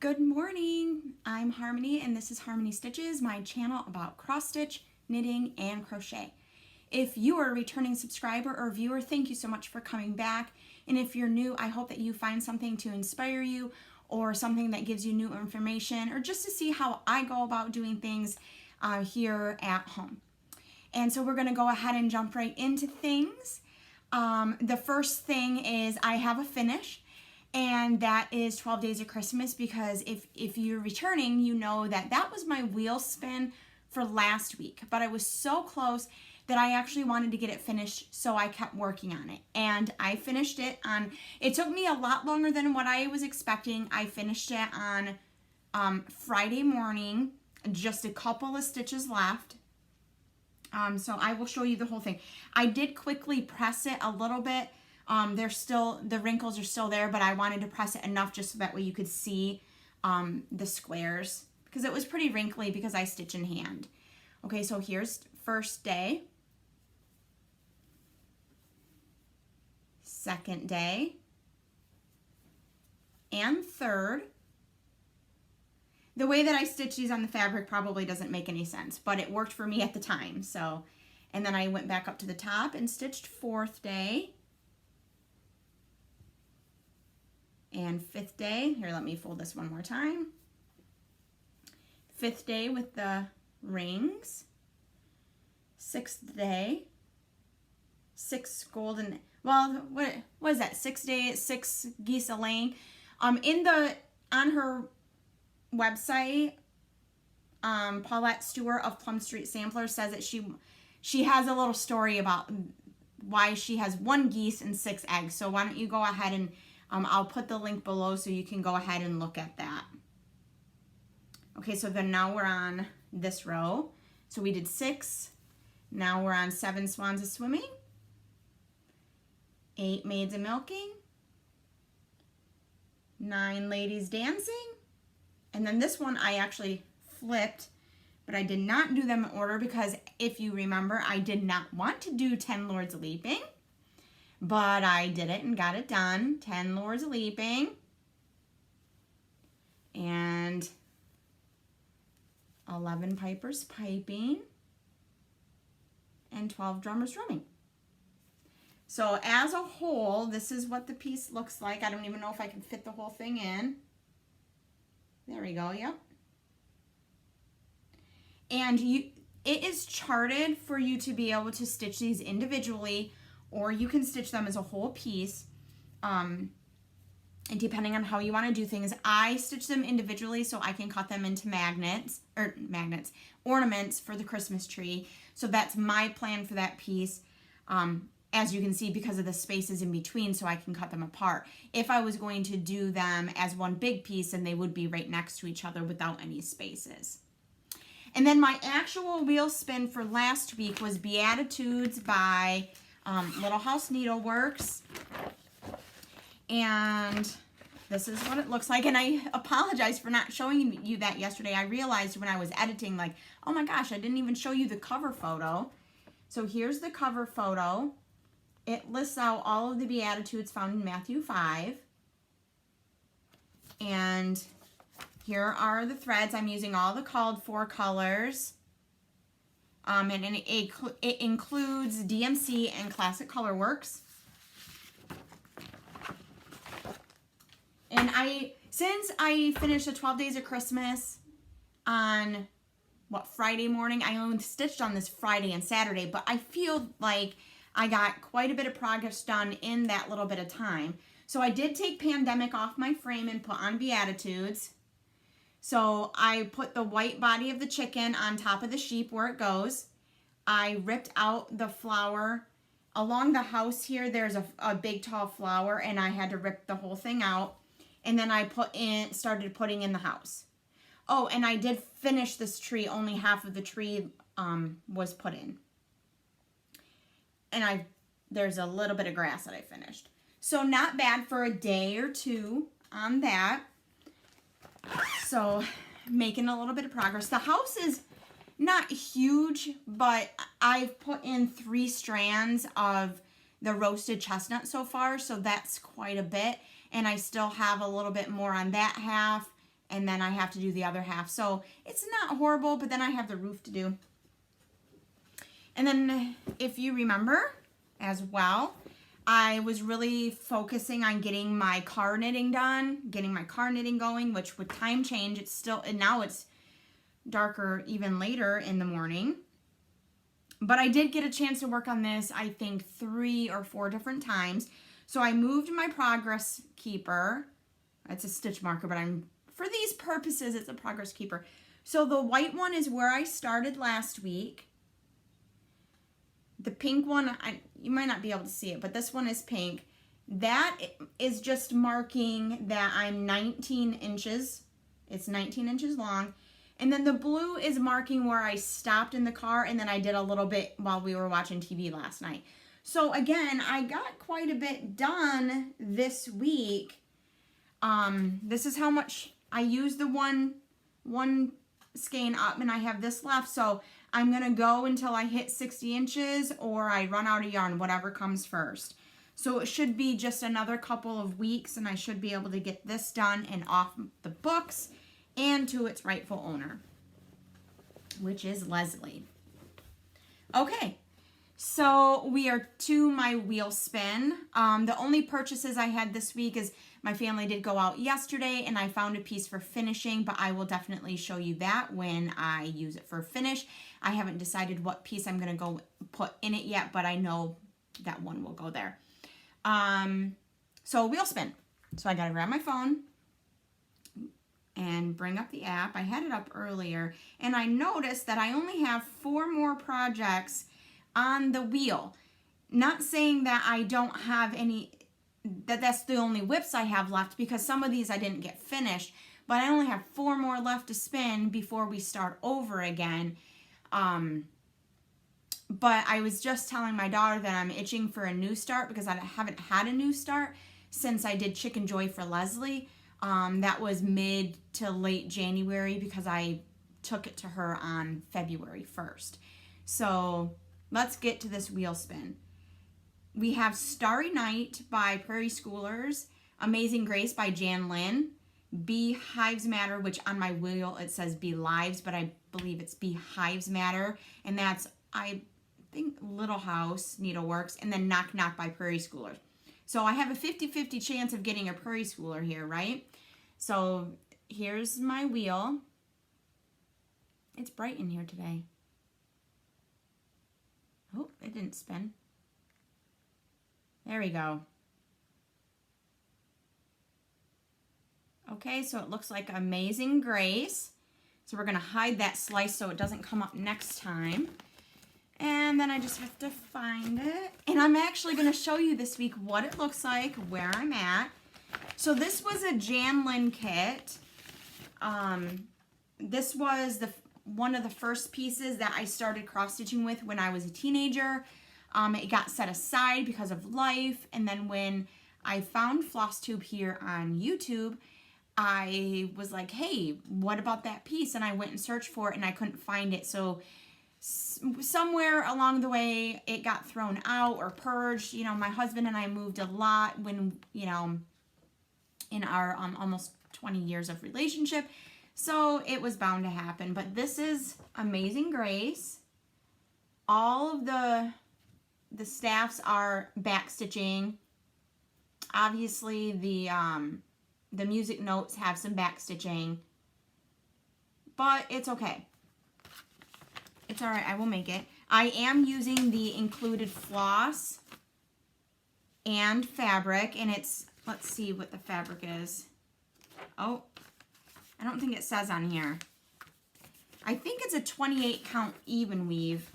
Good morning, I'm Harmony and this is Harmony Stitches, my channel about cross stitch, knitting, and crochet. If you are a returning subscriber or viewer, thank you so much for coming back. And if you're new, I hope that you find something to inspire you or something that gives you new information or just to see how I go about doing things here at home. And so we're going to go ahead and jump right into things. The first thing is I have a finish. And that is 12 Days of Christmas, because if you're returning, you know that that was my wheel spin for last week. But I was so close that I actually wanted to get it finished, so I kept working on it. And I finished it on, it took me a lot longer than what I was expecting. I finished it on Friday morning, just a couple of stitches left. So I will show you the whole thing. I did quickly press it a little bit. The wrinkles are still there, but I wanted to press it enough just so that way you could see the squares, because it was pretty wrinkly because I stitch in hand. Okay, so here's first day, second day, and third. The way that I stitch these on the fabric probably doesn't make any sense, but it worked for me at the time. So, and then I went back up to the top and stitched fourth day. And fifth day, here, let me fold this one more time. Fifth day with the rings. Sixth day, 6 golden, well, what is that? 6 days, 6 geese a laying. On her website, Paulette Stewart of Plum Street Sampler says that she has a little story about why she has 1 geese and 6 eggs. So why don't you go ahead and I'll put the link below so you can go ahead and look at that. Okay, so then now we're on this row. So we did 6. Now we're on 7 swans a swimming, 8 maids a milking, 9 ladies dancing, and then this one I actually flipped, but I did not do them in order because if you remember, I did not want to do 10 lords leaping. But I did it and got it done. 10 lords leaping. And 11 pipers piping. And 12 drummers drumming. So as a whole, this is what the piece looks like. I don't even know if I can fit the whole thing in. There we go, yep. And it is charted for you to be able to stitch these individually, or you can stitch them as a whole piece, and depending on how you want to do things. I stitch them individually so I can cut them into ornaments for the Christmas tree. So that's my plan for that piece, as you can see, because of the spaces in between, so I can cut them apart. If I was going to do them as one big piece, then they would be right next to each other without any spaces. And then my actual wheel spin for last week was Beatitudes by Little House Needleworks, and this is what it looks like. And I apologize for not showing you that yesterday. I realized when I was editing, like, oh my gosh, I didn't even show you the cover photo. So here's the cover photo. It lists out all of the Beatitudes found in Matthew 5, and here are the threads. I'm using all the called for colors. And it includes DMC and Classic Colorworks. And since I finished the 12 Days of Christmas on, Friday morning, I only stitched on this Friday and Saturday, but I feel like I got quite a bit of progress done in that little bit of time. So I did take Pandemic off my frame and put on Beatitudes. So I put the white body of the chicken on top of the sheep where it goes. I ripped out the flower. Along the house here, there's a big tall flower, and I had to rip the whole thing out. And then I started putting in the house. Oh, and I did finish this tree. Only half of the tree was put in. And there's a little bit of grass that I finished. So not bad for a day or two on that. So making a little bit of progress. The house is not huge, but I've put in 3 strands of the roasted chestnut so far, so that's quite a bit. And I still have a little bit more on that half and then I have to do the other half. So it's not horrible, but then I have the roof to do. And then if you remember as well, I was really focusing on getting my car knitting done, getting my car knitting going, which with time change, it's still, and now it's darker even later in the morning. But I did get a chance to work on this, I think 3 or 4 different times. So I moved my progress keeper. It's a stitch marker, but for these purposes, it's a progress keeper. So the white one is where I started last week. The pink one, you might not be able to see it, but this one is pink. That is just marking that I'm 19 inches. It's 19 inches long. And then the blue is marking where I stopped in the car, and then I did a little bit while we were watching TV last night. So again, I got quite a bit done this week. This is how much I used the one skein up, and I have this left. So I'm going to go until I hit 60 inches or I run out of yarn, whatever comes first. So it should be just another couple of weeks, and I should be able to get this done and off the books and to its rightful owner, which is Leslie. Okay, so we are to my wheel spin. The only purchases I had this week is my family did go out yesterday, and I found a piece for finishing, but I will definitely show you that when I use it for finish. I haven't decided what piece I'm going to go put in it yet, but I know that one will go there. So wheel spin. So I got to grab my phone and bring up the app. I had it up earlier, and I noticed that I only have 4 more projects on the wheel. Not saying that I don't have any, that's the only WIPs I have left, because some of these I didn't get finished, but I only have 4 more left to spin before we start over again. But I was just telling my daughter that I'm itching for a new start, because I haven't had a new start since I did Chicken Joy for Leslie. That was mid to late January, because I took it to her on February 1st. So let's get to this wheel spin. We have Starry Night by Prairie Schoolers, Amazing Grace by Janlynn, Beehives Matter, which on my wheel it says Bee Lives, but I believe it's Beehives Matter, and that's, I think, Little House Needleworks, and then Knock Knock by Prairie Schoolers. So I have a 50-50 chance of getting a Prairie Schooler here, right? So here's my wheel. It's bright in here today. Oh, it didn't spin. There we go. Okay, so it looks like Amazing Grace. So we're going to hide that slice so it doesn't come up next time. And then I just have to find it. And I'm actually going to show you this week what it looks like, where I'm at. So this was a Janlynn kit. This was one of the first pieces that I started cross-stitching with when I was a teenager. It got set aside because of life, and then when I found FlossTube here on YouTube, I was like, hey, what about that piece? And I went and searched for it, and I couldn't find it. So somewhere along the way, it got thrown out or purged. You know, my husband and I moved a lot when, you know, in our almost 20 years of relationship. So it was bound to happen. But this is Amazing Grace. All of the staffs are back stitching. Obviously, the music notes have some back stitching, but it's okay. It's all right. I will make it. I am using the included floss and fabric, and it's, let's see what the fabric is. Oh, I don't think it says on here. I think it's a 28 count even weave.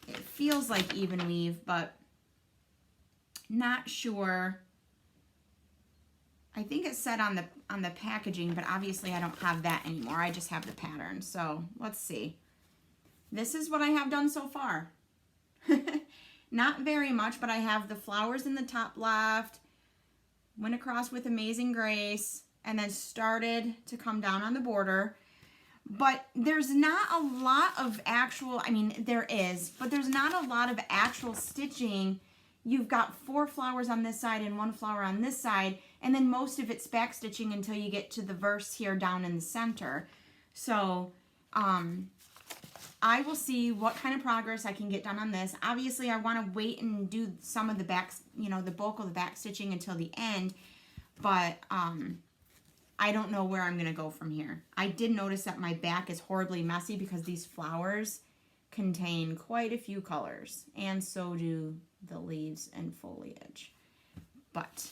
It feels like even weave, but not sure. I think it said on the packaging, but obviously I don't have that anymore. I just have the pattern. So let's see. This is what I have done so far. Not very much, but I have the flowers in the top left, went across with Amazing Grace, and then started to come down on the border. But there's not a lot of actual, I mean, there is, but there's not a lot of actual stitching you've got 4 flowers on this side and 1 flower on this side, and then most of it's back stitching until you get to the verse here down in the center. So I will see what kind of progress I can get done on this. Obviously, I want to wait and do some of the back, the bulk of the back stitching until the end, but I don't know where I'm going to go from here. I did notice that my back is horribly messy because these flowers contain quite a few colors, and so do the leaves and foliage. But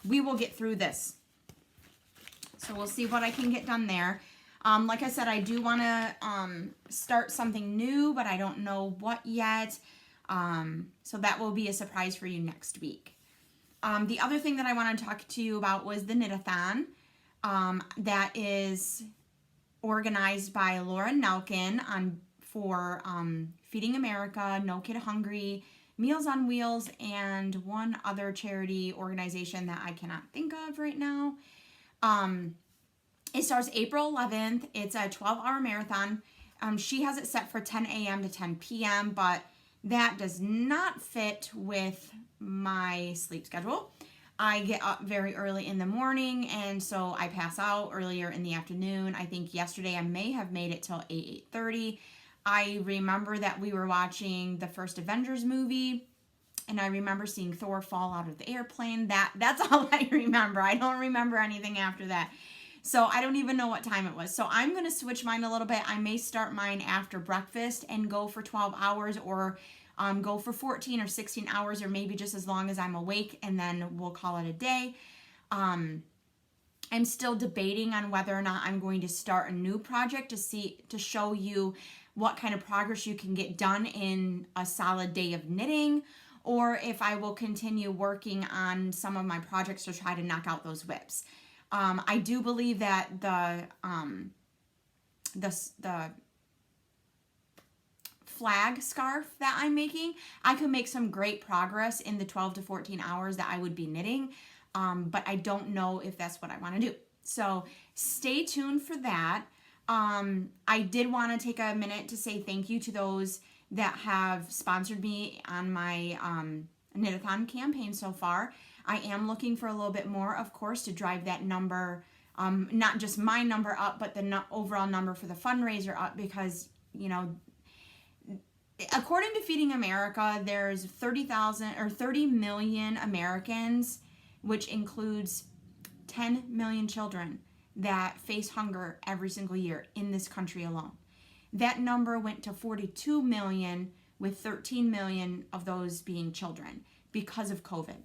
we will get through this. So we'll see what I can get done there. Like I said, I do want to start something new, but I don't know what yet. So that will be a surprise for you next week. The other thing that I want to talk to you about was the Knit-A-Thon. That is organized by Laura Nelkin for Feeding America, No Kid Hungry, Meals on Wheels, and one other charity organization that I cannot think of right now. It starts April 11th. It's a 12-hour marathon. She has it set for 10 a.m. to 10 p.m., but that does not fit with my sleep schedule. I get up very early in the morning, and so I pass out earlier in the afternoon. I think yesterday I may have made it till 8:30. I remember that we were watching the first Avengers movie, and I remember seeing Thor fall out of the airplane. That's all I remember. I don't remember anything after that. So I don't even know what time it was. So I'm going to switch mine a little bit. I may start mine after breakfast and go for 12 hours, or go for 14 or 16 hours, or maybe just as long as I'm awake, and then we'll call it a day. I'm still debating on whether or not I'm going to start a new project to show you what kind of progress you can get done in a solid day of knitting, or if I will continue working on some of my projects to try to knock out those WIPs. I do believe that the flag scarf that I'm making, I could make some great progress in the 12 to 14 hours that I would be knitting, but I don't know if that's what I want to do. So stay tuned for that. I did want to take a minute to say thank you to those that have sponsored me on my Knit-A-Thon campaign so far. I am looking for a little bit more, of course, to drive that number, not just my number up, but the overall number for the fundraiser up, because, according to Feeding America, there's 30 million Americans, which includes 10 million children that face hunger every single year in this country alone. That number went to 42 million, with 13 million of those being children because of COVID.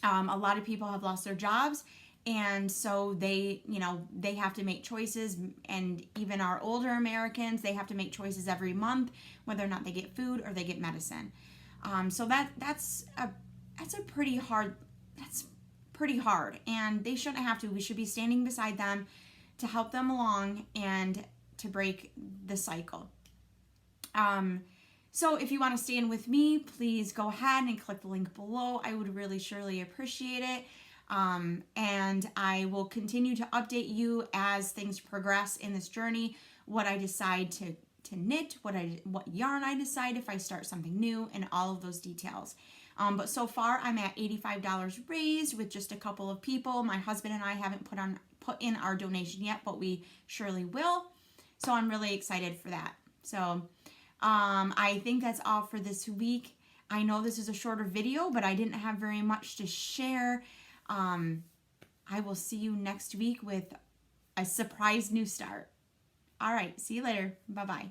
A lot of people have lost their jobs, and so they have to make choices, and even our older Americans, they have to make choices every month whether or not they get food or they get medicine. So that's pretty hard, and they shouldn't have to. We should be standing beside them to help them along and to break the cycle. So if you want to stand with me, please go ahead and click the link below. I would really surely appreciate it. And I will continue to update you as things progress in this journey, what I decide to knit, what yarn I decide if I start something new, and all of those details. But so far I'm at $85 raised with just a couple of people. My husband and I haven't put in our donation yet, but we surely will. So I'm really excited for that. So I think that's all for this week. I know this is a shorter video, but I didn't have very much to share. I will see you next week with a surprise new start. All right, see you later. Bye-bye.